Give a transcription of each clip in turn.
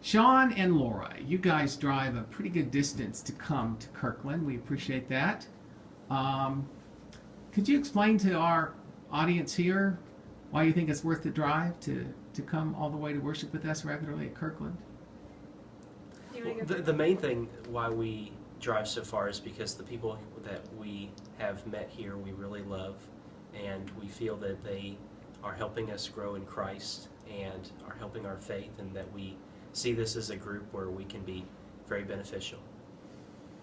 Sean and Laura, you guys drive a pretty good distance to come to Kirkland. We appreciate that. Could you explain to our audience here why you think it's worth the drive to come all the way to worship with us regularly at Kirkland? Well, the main thing why we drive so far is because the people that we have met here we really love, and we feel that they are helping us grow in Christ and are helping our faith, and that we see this as a group where we can be very beneficial.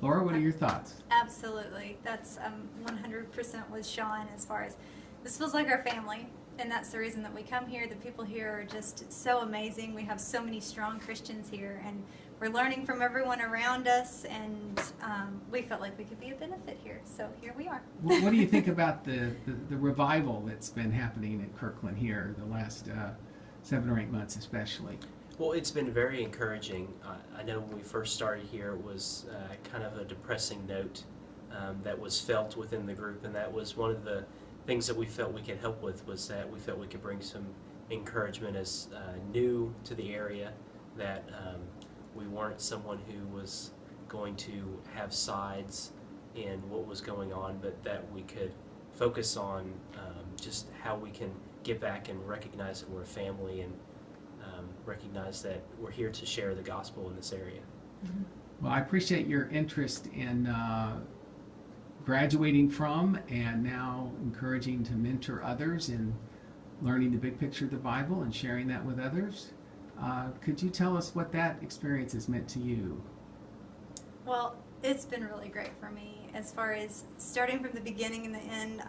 Laura, what are your thoughts? Absolutely. That's 100% with Sean as far as this feels like our family, and that's the reason that we come here. The people here are just so amazing. We have so many strong Christians here, and we're learning from everyone around us, and we felt like we could be a benefit here, so here we are. What do you think about the revival that's been happening at Kirkland here the last 7 or 8 months especially? Well, it's been very encouraging. I know when we first started here it was kind of a depressing note that was felt within the group, and that was one of the things that we felt we could help with, was that we felt we could bring some encouragement as new to the area, that we weren't someone who was going to have sides in what was going on, but that we could focus on just how we can get back and recognize that we're a family, and recognize that we're here to share the gospel in this area. Mm-hmm. Well, I appreciate your interest in graduating from and now encouraging to mentor others in learning the big picture of the Bible and sharing that with others. Could you tell us what that experience has meant to you? Well, it's been really great for me as far as starting from the beginning and the end.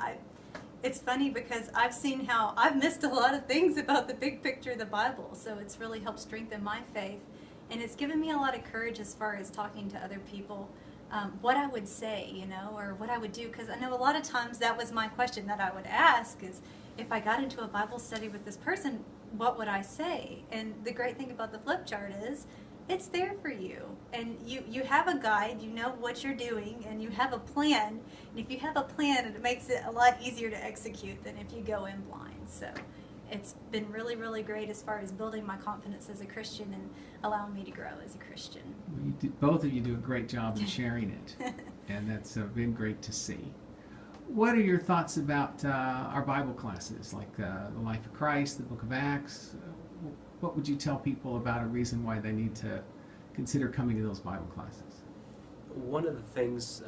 It's funny because I've seen how I've missed a lot of things about the big picture of the Bible, so it's really helped strengthen my faith, and it's given me a lot of courage as far as talking to other people, what I would say, or what I would do, because I know a lot of times that was my question that I would ask is, if I got into a Bible study with this person, what would I say? And the great thing about the flip chart is it's there for you, and you have a guide, you know what you're doing, and you have a plan, and if you have a plan, it makes it a lot easier to execute than if you go in blind. So it's been really, really great as far as building my confidence as a Christian and allowing me to grow as a Christian. Both of you do a great job in sharing it, and that's been great to see. What are your thoughts about our Bible classes, like the Life of Christ, the Book of Acts? What would you tell people about a reason why they need to consider coming to those Bible classes? One of the things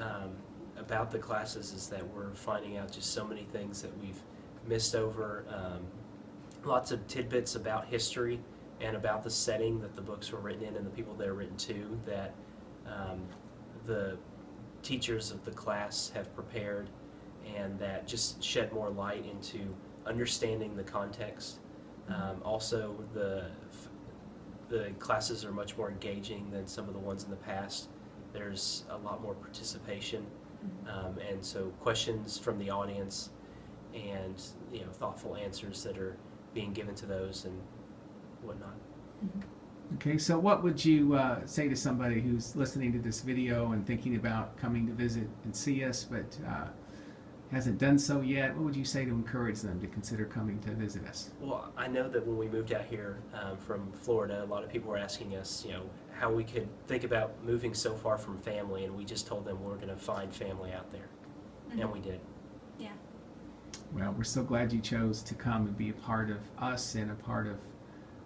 about the classes is that we're finding out just so many things that we've missed over. Lots of tidbits about history and about the setting that the books were written in and the people they're written to, that the teachers of the class have prepared, and that just shed more light into understanding the context. Also, the classes are much more engaging than some of the ones in the past. There's a lot more participation, and so questions from the audience, and thoughtful answers that are being given to those and whatnot. Okay, so what would you say to somebody who's listening to this video and thinking about coming to visit and see us, but hasn't done so yet? What would you say to encourage them to consider coming to visit us? Well, I know that when we moved out here from Florida, a lot of people were asking us, how we could think about moving so far from family, and we just told them we're going to find family out there, and we did. Yeah. Well, we're so glad you chose to come and be a part of us and a part of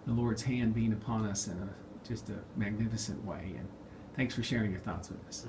the Lord's hand being upon us in just a magnificent way. And thanks for sharing your thoughts with us.